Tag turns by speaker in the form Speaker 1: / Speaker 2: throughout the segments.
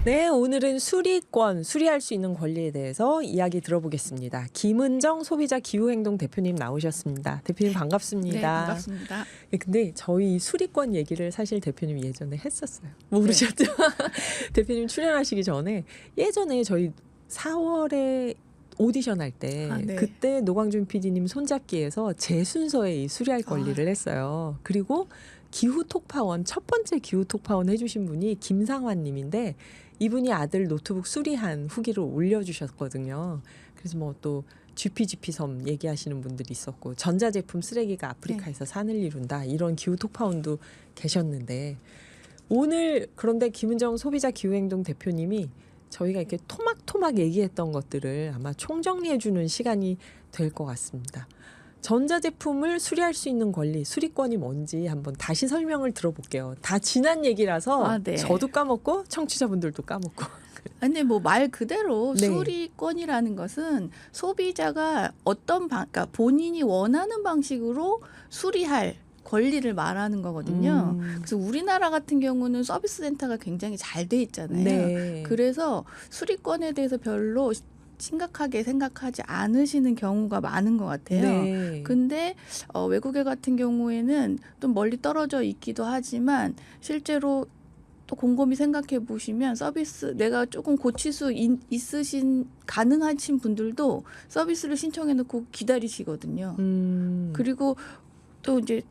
Speaker 1: 네, 오늘은 수리권, 수리할 수 있는 권리에 대해서 이야기 들어보겠습니다. 김은정 소비자 기후행동 대표님 나오셨습니다. 대표님 반갑습니다.
Speaker 2: 네, 반갑습니다.
Speaker 1: 근데 저희 수리권 얘기를 사실 대표님 예전에 했었어요. 모르셨죠? 대표님 출연하시기 전에 예전에 저희 4월에 오디션 할 때
Speaker 2: 네.
Speaker 1: 그때 노광준 PD님 손잡기에서 제 순서에 이 수리할 권리를 했어요. 그리고 기후톡파원 첫 번째 기후톡파원 해주신 분이 김상환님인데 이분이 아들 노트북 수리한 후기를 올려주셨거든요. 그래서 뭐 또 GPGP 섬 얘기하시는 분들이 있었고 전자제품 쓰레기가 아프리카에서 산을 이룬다 이런 기후톡파원도 계셨는데 오늘 그런데 김은정 소비자 기후행동 대표님이 저희가 이렇게 토막토막 얘기했던 것들을 아마 총정리해주는 시간이 될 것 같습니다. 전자제품을 수리할 수 있는 권리, 수리권이 뭔지 한번 다시 설명을 들어볼게요. 다 지난 얘기라서
Speaker 2: 네.
Speaker 1: 저도 까먹고 청취자분들도 까먹고.
Speaker 2: 근데 뭐 말 그대로
Speaker 1: 네.
Speaker 2: 수리권이라는 것은 소비자가 그러니까 본인이 원하는 방식으로 수리할 권리를 말하는 거거든요. 그래서 우리나라 같은 경우는 서비스 센터가 굉장히 잘 돼 있잖아요.
Speaker 1: 네.
Speaker 2: 그래서 수리권에 대해서 별로 심각하게 생각하지 않으시는 경우가 많은 것 같아요.
Speaker 1: 네.
Speaker 2: 근데 외국에 같은 경우에는 좀 멀리 떨어져 있기도 하지만 실제로 또 곰곰이 생각해 보시면 서비스 내가 조금 고칠 수 있으신 가능하신 분들도 서비스를 신청해 놓고 기다리시거든요. 그리고 또 이제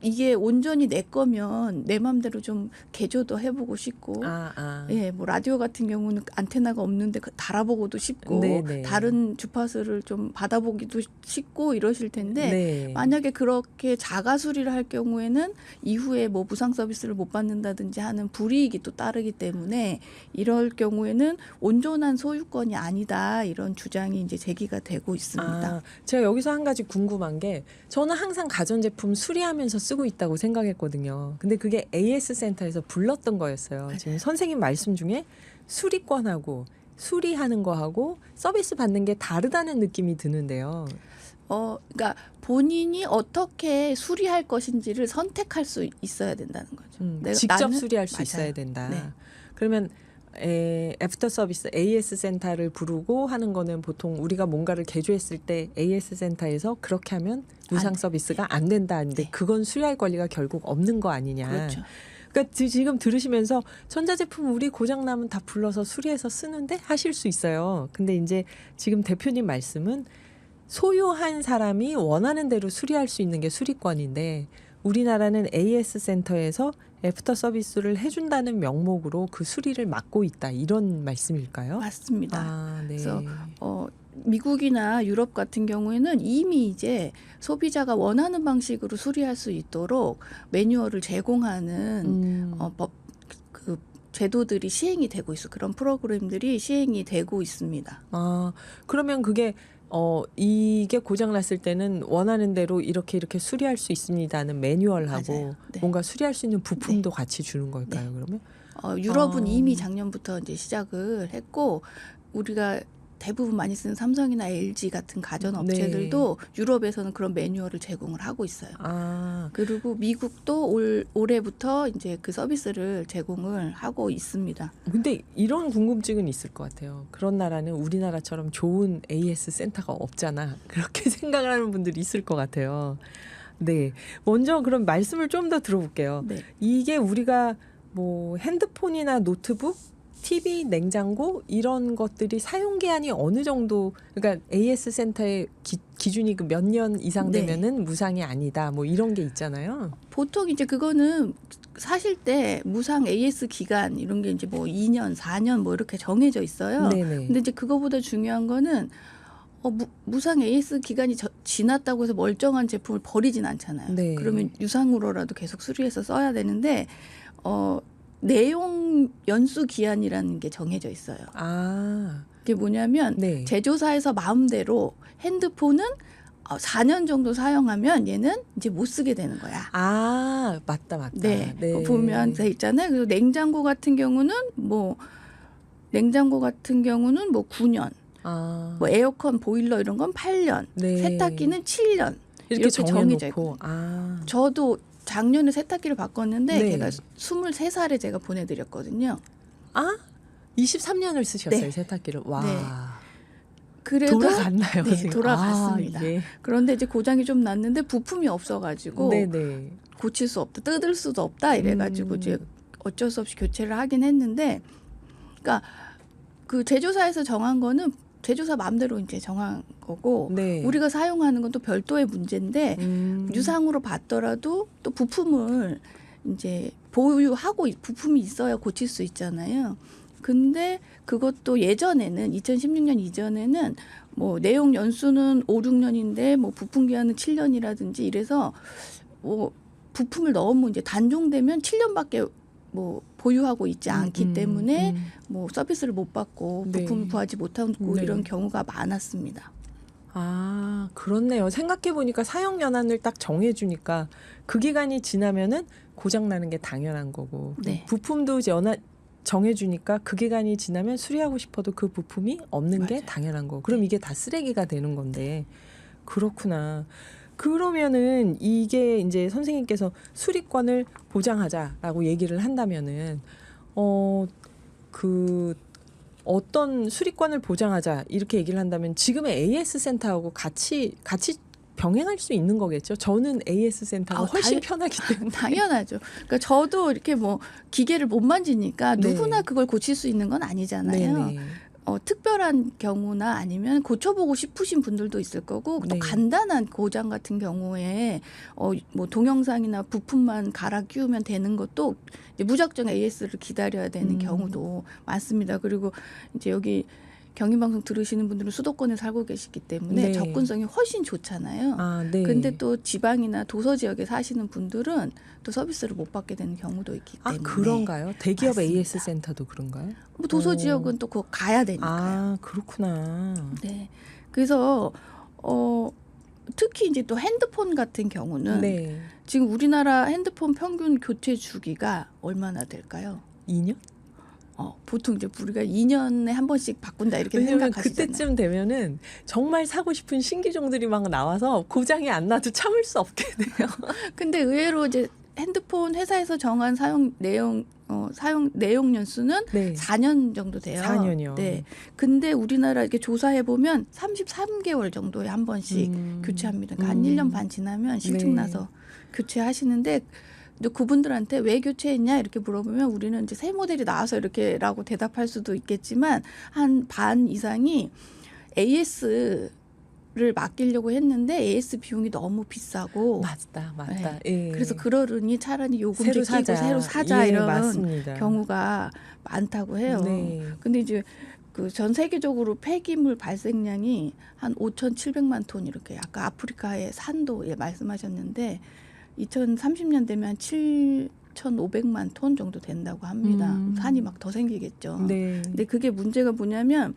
Speaker 2: 이게 온전히 내 거면 내 맘대로 좀 개조도 해보고 싶고, 예, 뭐 라디오 같은 경우는 안테나가 없는데 달아보고도 싶고,
Speaker 1: 네네.
Speaker 2: 다른 주파수를 좀 받아보기도 싶고 이러실 텐데,
Speaker 1: 네.
Speaker 2: 만약에 그렇게 자가 수리를 할 경우에는 이후에 뭐 무상 서비스를 못 받는다든지 하는 불이익이 또 따르기 때문에 이럴 경우에는 온전한 소유권이 아니다 이런 주장이 이제 제기가 되고 있습니다.
Speaker 1: 제가 여기서 한 가지 궁금한 게 저는 항상 가전제품 수리하면서 쓰고 있다고 생각했거든요. 근데 그게 AS 센터에서 불렀던 거였어요.
Speaker 2: 맞아요.
Speaker 1: 지금 선생님 말씀 중에 수리권하고 수리하는 거하고 서비스 받는 게 다르다는 느낌이 드는데요.
Speaker 2: 그러니까 본인이 어떻게 수리할 것인지를 선택할 수 있어야 된다는 거죠.
Speaker 1: 직접 수리할 수
Speaker 2: 맞아요.
Speaker 1: 있어야 된다.
Speaker 2: 네.
Speaker 1: 그러면 애프터 서비스 AS 센터를 부르고 하는 거는 보통 우리가 뭔가를 개조했을 때 AS 센터에서 그렇게 하면 무상 서비스가 안 된다는데 그건 수리할 권리가 결국 없는 거 아니냐.
Speaker 2: 그렇죠.
Speaker 1: 그러니까 지금 들으시면서 전자제품 우리 고장 나면 다 불러서 수리해서 쓰는데 하실 수 있어요. 근데 이제 지금 대표님 말씀은 소유한 사람이 원하는 대로 수리할 수 있는 게 수리권인데 우리나라는 AS 센터에서 애프터 서비스를 해준다는 명목으로 그 수리를 맡고 있다 이런 말씀일까요?
Speaker 2: 맞습니다.
Speaker 1: 네.
Speaker 2: 그래서 미국이나 유럽 같은 경우에는 이미 이제 소비자가 원하는 방식으로 수리할 수 있도록 매뉴얼을 제공하는 그 제도들이 시행이 되고 있어. 그런 프로그램들이 시행이 되고 있습니다.
Speaker 1: 그러면 그게 이게 고장 났을 때는 원하는 대로 이렇게 수리할 수 있습니다는 매뉴얼하고
Speaker 2: 네.
Speaker 1: 뭔가 수리할 수 있는 부품도 같이 주는 걸까요? 그러면?
Speaker 2: 유럽은 이미 작년부터 이제 시작을 했고 우리가 대부분 많이 쓰는 삼성이나 LG 같은 가전 업체들도 유럽에서는 그런 매뉴얼을 제공을 하고 있어요. 그리고 미국도 올해부터 이제 그 서비스를 제공을 하고 있습니다.
Speaker 1: 근데 이런 궁금증은 있을 것 같아요. 그런 나라는 우리나라처럼 좋은 AS 센터가 없잖아. 그렇게 생각을 하는 분들이 있을 것 같아요. 네. 먼저 그럼 말씀을 좀 더 들어볼게요.
Speaker 2: 네.
Speaker 1: 이게 우리가 뭐 핸드폰이나 노트북 TV, 냉장고 이런 것들이 사용 기한이 어느 정도 그러니까 AS 센터의 기준이 그 몇 년 이상 되면은 무상이 아니다. 뭐 이런 게 있잖아요.
Speaker 2: 보통 이제 그거는 사실 때 무상 AS 기간 이런 게 이제 뭐 2년, 4년 뭐 이렇게 정해져 있어요.
Speaker 1: 네네.
Speaker 2: 근데 이제 그거보다 중요한 거는 무상 AS 기간이 지났다고 해서 멀쩡한 제품을 버리진 않잖아요.
Speaker 1: 네.
Speaker 2: 그러면 유상으로라도 계속 수리해서 써야 되는데 내용 연수 기한이라는 게 정해져 있어요. 그게 뭐냐면 제조사에서 마음대로 핸드폰은 4년 정도 사용하면 얘는 이제 못 쓰게 되는 거야.
Speaker 1: 맞다.
Speaker 2: 네. 보면 돼 있잖아요. 그리고 냉장고 같은 경우는 뭐 9년. 뭐 에어컨, 보일러 이런 건 8년. 세탁기는 7년. 이렇게 정해져 있고. 저도 작년에 세탁기를 바꿨는데 걔가 23살에 제가 보내드렸거든요.
Speaker 1: 23년을 쓰셨어요,
Speaker 2: 네.
Speaker 1: 세탁기를. 와.
Speaker 2: 네. 그래도
Speaker 1: 돌아갔나요?
Speaker 2: 네,
Speaker 1: 선생님?
Speaker 2: 돌아갔습니다.
Speaker 1: 아, 예.
Speaker 2: 그런데 이제 고장이 좀 났는데 부품이 없어가지고
Speaker 1: 네네.
Speaker 2: 고칠 수 없다, 뜯을 수도 없다 이래가지고 이제 어쩔 수 없이 교체를 하긴 했는데, 그러니까 그 제조사에서 정한 거는 제조사 마음대로 이제 정한 거고,
Speaker 1: 네.
Speaker 2: 우리가 사용하는 건 또 별도의 문제인데 유상으로 받더라도 또 부품을 이제 보유하고 부품이 있어야 고칠 수 있잖아요. 근데 그것도 예전에는 2016년 이전에는 뭐 내용 연수는 5, 6년인데 뭐 부품 기한은 7년이라든지 이래서 뭐 부품을 너무 이제 단종되면 7년밖에 뭐 보유하고 있지 않기 때문에 뭐 서비스를 못 받고
Speaker 1: 네.
Speaker 2: 부품을 구하지 못하고
Speaker 1: 네.
Speaker 2: 이런 경우가 많았습니다.
Speaker 1: 아, 그렇네요. 생각해보니까 사용연한을 딱 정해주니까 그 기간이 지나면은 고장나는 게 당연한 거고.
Speaker 2: 네.
Speaker 1: 부품도 정해주니까 그 기간이 지나면 수리하고 싶어도 그 부품이 없는 게
Speaker 2: 맞아요.
Speaker 1: 당연한 거고. 그럼 이게 다 쓰레기가 되는 건데. 그렇구나. 그러면은 이게 이제 선생님께서 수리권을 보장하자라고 얘기를 한다면은 그 어떤 수리권을 보장하자 이렇게 얘기를 한다면 지금의 AS 센터하고 같이 병행할 수 있는 거겠죠. 저는 AS 센터가 훨씬 편하기 때문에.
Speaker 2: 당연하죠. 그러니까 저도 이렇게 뭐 기계를 못 만지니까
Speaker 1: 네.
Speaker 2: 누구나 그걸 고칠 수 있는 건 아니잖아요.
Speaker 1: 네네.
Speaker 2: 특별한 경우나 아니면 고쳐보고 싶으신 분들도 있을 거고, 또
Speaker 1: 네.
Speaker 2: 간단한 고장 같은 경우에 뭐 동영상이나 부품만 갈아 끼우면 되는 것도 이제 무작정 AS를 기다려야 되는 경우도 많습니다. 그리고 이제 여기 경인방송 들으시는 분들은 수도권에 살고 계시기 때문에
Speaker 1: 네.
Speaker 2: 접근성이 훨씬 좋잖아요.
Speaker 1: 아, 네.
Speaker 2: 근데 또 지방이나 도서 지역에 사시는 분들은 또 서비스를 못 받게 되는 경우도 있기 때문에.
Speaker 1: 아, 그런가요? 대기업
Speaker 2: 맞습니다.
Speaker 1: AS 센터도 그런가요?
Speaker 2: 뭐 도서
Speaker 1: 오.
Speaker 2: 지역은 또 그거 가야 되니까요.
Speaker 1: 아, 그렇구나.
Speaker 2: 네. 그래서 특히 이제 또 핸드폰 같은 경우는
Speaker 1: 네.
Speaker 2: 지금 우리나라 핸드폰 평균 교체 주기가 얼마나 될까요?
Speaker 1: 2년?
Speaker 2: 보통 이제 우리가 2년에 한 번씩 바꾼다 이렇게
Speaker 1: 왜냐면
Speaker 2: 생각하시잖아요.
Speaker 1: 그때쯤 되면은 정말 사고 싶은 신기종들이 막 나와서 고장이 안 나도 참을 수 없게 돼요.
Speaker 2: 근데 의외로 이제 핸드폰 회사에서 정한 사용 내용 연수는
Speaker 1: 네.
Speaker 2: 4년 정도 돼요.
Speaker 1: 4년이요.
Speaker 2: 네. 근데 우리나라 이렇게 조사해 보면 33개월 정도에 한 번씩 교체합니다. 그러니까 한 1년 반 지나면 실증
Speaker 1: 네.
Speaker 2: 나서 교체하시는데, 근데 그분들한테 왜 교체했냐 이렇게 물어보면 우리는 이제 새 모델이 나와서 이렇게라고 대답할 수도 있겠지만, 한 반 이상이 AS를 맡기려고 했는데 AS 비용이 너무 비싸고,
Speaker 1: 맞다. 예.
Speaker 2: 그래서 그러려니 차라리 요금
Speaker 1: 새로
Speaker 2: 제끼고 새로 사자
Speaker 1: 예,
Speaker 2: 이런
Speaker 1: 맞습니다.
Speaker 2: 경우가 많다고 해요.
Speaker 1: 네.
Speaker 2: 근데 이제 그 전 세계적으로 폐기물 발생량이 한 5,700만 톤, 이렇게 아까 아프리카의 산도 말씀하셨는데 2030년 되면 7,500만 톤 정도 된다고 합니다. 산이 막 더 생기겠죠.
Speaker 1: 네.
Speaker 2: 근데 그게 문제가 뭐냐면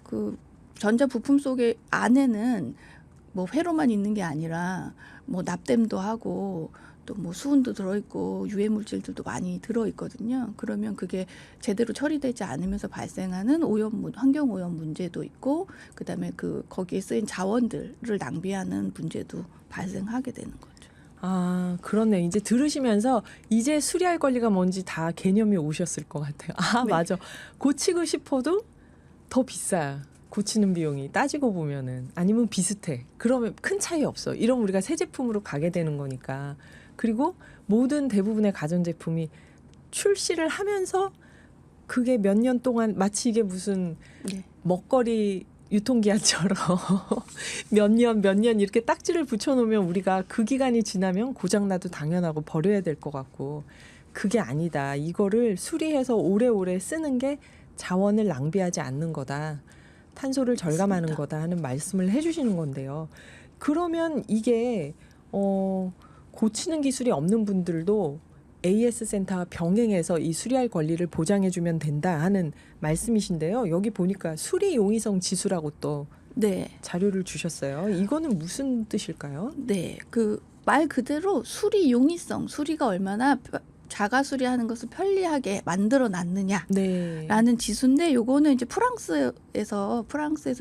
Speaker 2: 그 전자 부품 속에 안에는 뭐 회로만 있는 게 아니라 뭐 납땜도 하고 또 뭐 수은도 들어있고 유해 물질들도 많이 들어있거든요. 그러면 그게 제대로 처리되지 않으면서 발생하는 환경 오염 문제도 있고, 그다음에 거기에 쓰인 자원들을 낭비하는 문제도 발생하게 되는 거죠.
Speaker 1: 아, 그렇네. 이제 들으시면서 이제 수리할 권리가 뭔지 다 개념이 오셨을 것 같아요. 아,
Speaker 2: 네.
Speaker 1: 맞아. 고치고 싶어도 더 비싸. 고치는 비용이 따지고 보면은. 아니면 비슷해. 그러면 큰 차이 없어. 이러면 우리가 새 제품으로 가게 되는 거니까. 그리고 모든 대부분의 가전제품이 출시를 하면서 그게 몇 년 동안 마치 이게 무슨
Speaker 2: 네.
Speaker 1: 먹거리 유통기한처럼 몇 년 이렇게 딱지를 붙여놓으면 우리가 그 기간이 지나면 고장나도 당연하고 버려야 될 것 같고, 그게 아니다. 이거를 수리해서 오래오래 쓰는 게 자원을 낭비하지 않는 거다. 탄소를 절감하는
Speaker 2: 맞습니다.
Speaker 1: 거다 하는 말씀을 해주시는 건데요. 그러면 이게 고치는 기술이 없는 분들도 AS 센터와 병행해서 이 수리할 권리를 보장해주면 된다 하는 말씀이신데요. 여기 보니까 수리 용이성 지수라고 또
Speaker 2: 네.
Speaker 1: 자료를 주셨어요. 이거는 무슨 뜻일까요?
Speaker 2: 네. 그 말 그대로 수리 용이성, 수리가 얼마나 자가 수리하는 것을 편리하게 만들어 놨느냐라는
Speaker 1: 네.
Speaker 2: 지수인데, 요거는 이제 프랑스에서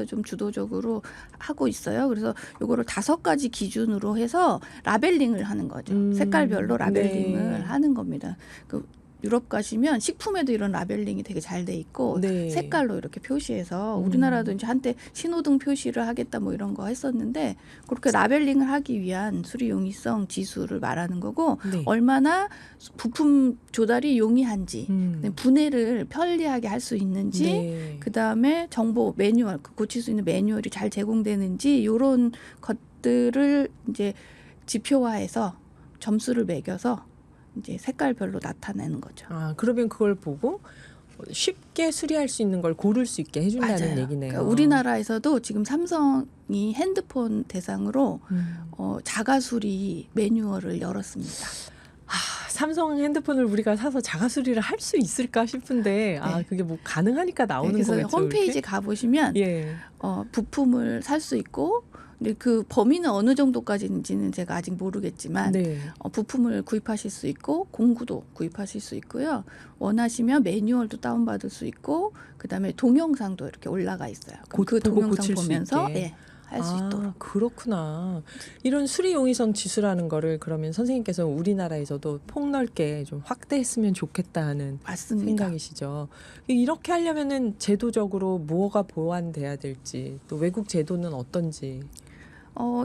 Speaker 2: 좀 주도적으로 하고 있어요. 그래서 요거를 5가지 기준으로 해서 라벨링을 하는 거죠. 색깔별로 라벨링을
Speaker 1: 네.
Speaker 2: 하는 겁니다. 유럽 가시면 식품에도 이런 라벨링이 되게 잘 돼 있고
Speaker 1: 네.
Speaker 2: 색깔로 이렇게 표시해서 우리나라도 이제 한때 신호등 표시를 하겠다 뭐 이런 거 했었는데 그렇게 라벨링을 하기 위한 수리 용이성 지수를 말하는 거고
Speaker 1: 네.
Speaker 2: 얼마나 부품 조달이 용이한지
Speaker 1: 음.
Speaker 2: 분해를 편리하게 할 수 있는지
Speaker 1: 네.
Speaker 2: 그다음에 정보 매뉴얼 고칠 수 있는 매뉴얼이 잘 제공되는지 이런 것들을 이제 지표화해서 점수를 매겨서 이제 색깔별로 나타내는 거죠.
Speaker 1: 아, 그러면 그걸 보고 쉽게 수리할 수 있는 걸 고를 수 있게 해준다는
Speaker 2: 맞아요.
Speaker 1: 얘기네요.
Speaker 2: 그러니까 우리나라에서도 지금 삼성이 핸드폰 대상으로 자가 수리 매뉴얼을 열었습니다.
Speaker 1: 삼성 핸드폰을 우리가 사서 자가 수리를 할 수 있을까 싶은데 아,
Speaker 2: 네.
Speaker 1: 그게 뭐 가능하니까 나오는
Speaker 2: 그래서
Speaker 1: 거겠죠.
Speaker 2: 홈페이지
Speaker 1: 이렇게?
Speaker 2: 가보시면
Speaker 1: 예.
Speaker 2: 부품을 살 수 있고 근데 그 범위는 어느 정도까지인지는 제가 아직 모르겠지만
Speaker 1: 네.
Speaker 2: 부품을 구입하실 수 있고 공구도 구입하실 수 있고요. 원하시면 매뉴얼도 다운받을 수 있고 그다음에 동영상도 이렇게 올라가 있어요. 그럼 그
Speaker 1: 보고
Speaker 2: 동영상
Speaker 1: 고칠 수
Speaker 2: 보면서
Speaker 1: 있게.
Speaker 2: 할 수 있도록.
Speaker 1: 그렇구나. 이런 수리 용이성 지수라는 거를 그러면 선생님께서 우리나라에서도 폭넓게 좀 확대했으면 좋겠다 하는
Speaker 2: 맞습니다.
Speaker 1: 생각이시죠. 이렇게 하려면은 제도적으로 뭐가 보완돼야 될지 또 외국 제도는 어떤지.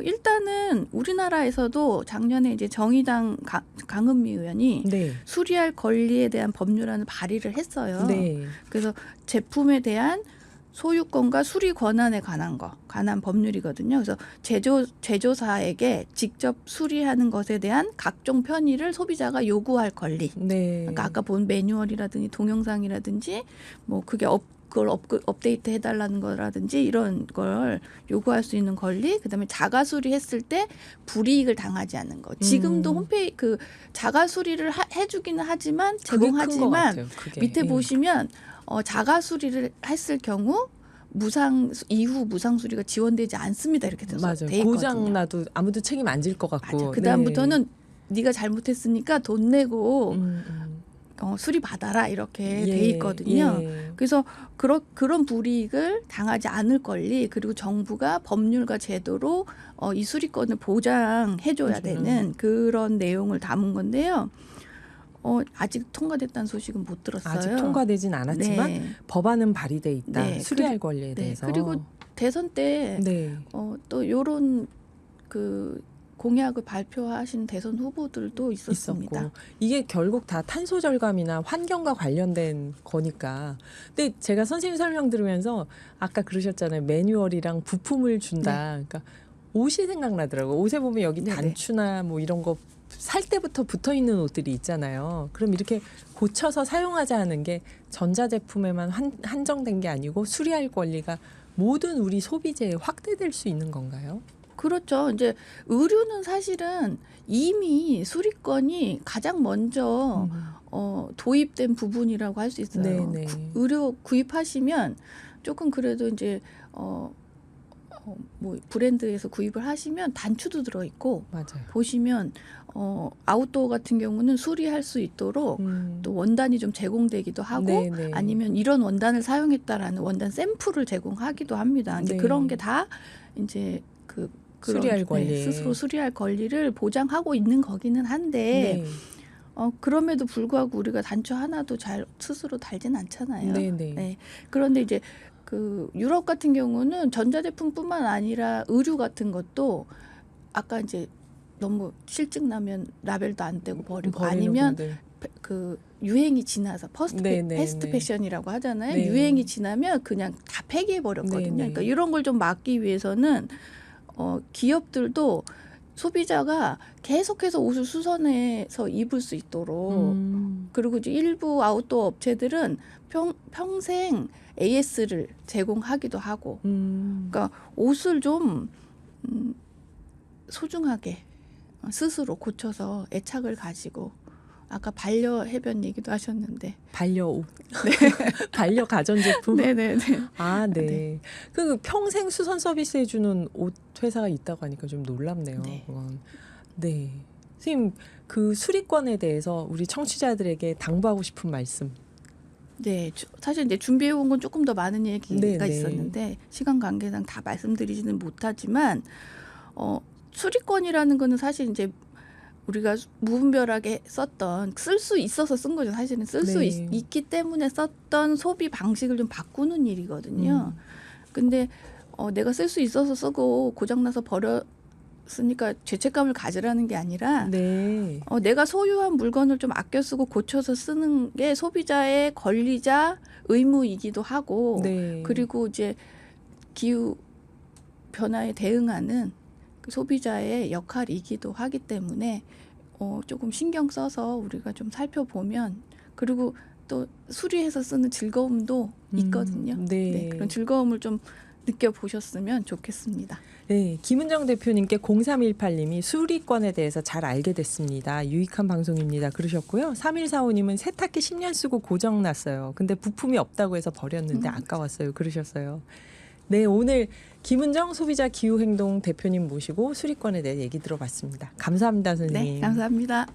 Speaker 2: 일단은 우리나라에서도 작년에 이제 정의당 강은미 의원이
Speaker 1: 네.
Speaker 2: 수리할 권리에 대한 법률안을 발의를 했어요.
Speaker 1: 네.
Speaker 2: 그래서 제품에 대한 소유권과 수리 권한에 관한 법률이거든요. 그래서 제조사에게 직접 수리하는 것에 대한 각종 편의를 소비자가 요구할 권리.
Speaker 1: 네.
Speaker 2: 그러니까 아까 본 매뉴얼이라든지 동영상이라든지 뭐 그게 그걸 업데이트 해달라는 거라든지 이런 걸 요구할 수 있는 권리. 그다음에 자가 수리했을 때 불이익을 당하지 않는 거. 지금도 홈페이지 그 자가 수리를 해주기는 하지만 제공하지만 밑에 보시면 자가 수리를 했을 경우 이후 무상 수리가 지원되지 않습니다. 이렇게 돼
Speaker 1: 맞아요.
Speaker 2: 있거든요.
Speaker 1: 고장 나도 아무도 책임 안 질 것 같고.
Speaker 2: 맞아. 그 다음부터는 네가 잘못했으니까 돈 내고 수리 받아라 이렇게 돼 있거든요.
Speaker 1: 예.
Speaker 2: 그래서 그런 불이익을 당하지 않을 권리 그리고 정부가 법률과 제도로 이 수리권을 보장해줘야 되는 그런 내용을 담은 건데요. 아직 통과됐다는 소식은 못 들었어요.
Speaker 1: 아직 통과되진 않았지만
Speaker 2: 네.
Speaker 1: 법안은 발의돼 있다.
Speaker 2: 네.
Speaker 1: 수리할 권리에 대해서.
Speaker 2: 그리고 대선 때
Speaker 1: 네.
Speaker 2: 또 이런 그 공약을 발표하신 대선 후보들도 있었습니다.
Speaker 1: 있었고 이게 결국 다 탄소 절감이나 환경과 관련된 거니까. 근데 제가 선생님 설명 들으면서 아까 그러셨잖아요. 매뉴얼이랑 부품을 준다.
Speaker 2: 네.
Speaker 1: 그러니까 옷이 생각나더라고요. 옷에 보면 여기
Speaker 2: 네네.
Speaker 1: 단추나 뭐 이런 거 살 때부터 붙어 있는 옷들이 있잖아요. 그럼 이렇게 고쳐서 사용하자 하는 게 전자제품에만 한정된 게 아니고 수리할 권리가 모든 우리 소비재에 확대될 수 있는 건가요?
Speaker 2: 그렇죠. 이제 의류는 사실은 이미 수리권이 가장 먼저 도입된 부분이라고 할 수 있어요.
Speaker 1: 네네.
Speaker 2: 의류 구입하시면 조금 그래도 이제 뭐 브랜드에서 구입을 하시면 단추도 들어 있고
Speaker 1: 맞아요.
Speaker 2: 보시면 아웃도어 같은 경우는 수리할 수 있도록 또 원단이 좀 제공되기도 하고
Speaker 1: 네네.
Speaker 2: 아니면 이런 원단을 사용했다라는 원단 샘플을 제공하기도 합니다. 이제
Speaker 1: 네.
Speaker 2: 그런 게 다 이제 그런,
Speaker 1: 수리할 권리.
Speaker 2: 스스로 수리할 권리를 보장하고 있는 거기는 한데
Speaker 1: 네.
Speaker 2: 그럼에도 불구하고 우리가 단추 하나도 잘 스스로 달진 않잖아요.
Speaker 1: 네네.
Speaker 2: 네. 그런데 이제 그 유럽 같은 경우는 전자제품뿐만 아니라 의류 같은 것도 아까 이제 너무 실증 나면 라벨도 안 떼고 버리고 아니면
Speaker 1: 분들.
Speaker 2: 그 유행이 지나서 패스트 패션이라고 하잖아요.
Speaker 1: 네.
Speaker 2: 유행이 지나면 그냥 다 폐기해 버렸거든요.
Speaker 1: 네네.
Speaker 2: 그러니까 이런 걸 좀 막기 위해서는 기업들도 소비자가 계속해서 옷을 수선해서 입을 수 있도록 그리고 이제 일부 아웃도어 업체들은 평생 AS를 제공하기도 하고 그러니까 옷을 좀 소중하게 스스로 고쳐서 애착을 가지고 아까 반려해변 얘기도 하셨는데
Speaker 1: 반려옷, 반려 가전제품.
Speaker 2: 네네네.
Speaker 1: 아, 네.
Speaker 2: 네.
Speaker 1: 그 평생 수선 서비스 해주는 옷 회사가 있다고 하니까 좀 놀랍네요.
Speaker 2: 네.
Speaker 1: 그건. 네. 선생님, 그 수리권에 대해서 우리 청취자들에게 당부하고 싶은 말씀.
Speaker 2: 네, 사실 이제 준비해 온 건 조금 더 많은 얘기가
Speaker 1: 네네.
Speaker 2: 있었는데 시간 관계상 다 말씀드리지는 못하지만 수리권이라는 거는 사실 이제 우리가 무분별하게 썼던 쓸 수 있어서 쓴 거죠. 사실은 쓸 수
Speaker 1: 네.
Speaker 2: 있기 때문에 썼던 소비 방식을 좀 바꾸는 일이거든요. 근데 내가 쓸 수 있어서 쓰고 고장나서 버렸으니까 죄책감을 가지라는 게 아니라
Speaker 1: 네.
Speaker 2: 내가 소유한 물건을 좀 아껴 쓰고 고쳐서 쓰는 게 소비자의 권리자 의무이기도 하고
Speaker 1: 네.
Speaker 2: 그리고 이제 기후 변화에 대응하는 그 소비자의 역할이기도 하기 때문에 조금 신경 써서 우리가 좀 살펴보면 그리고 또 수리해서 쓰는 즐거움도 있거든요.
Speaker 1: 네.
Speaker 2: 그런 즐거움을 좀 느껴보셨으면 좋겠습니다.
Speaker 1: 네, 김은정 대표님께 0318님이 수리권에 대해서 잘 알게 됐습니다. 유익한 방송입니다. 그러셨고요. 3145님은 세탁기 10년 쓰고 고장났어요. 근데 부품이 없다고 해서 버렸는데 아까웠어요. 그러셨어요. 네, 오늘 김은정 소비자 기후행동 대표님 모시고 수리권에 대해 얘기 들어봤습니다. 감사합니다, 선생님.
Speaker 2: 네, 감사합니다.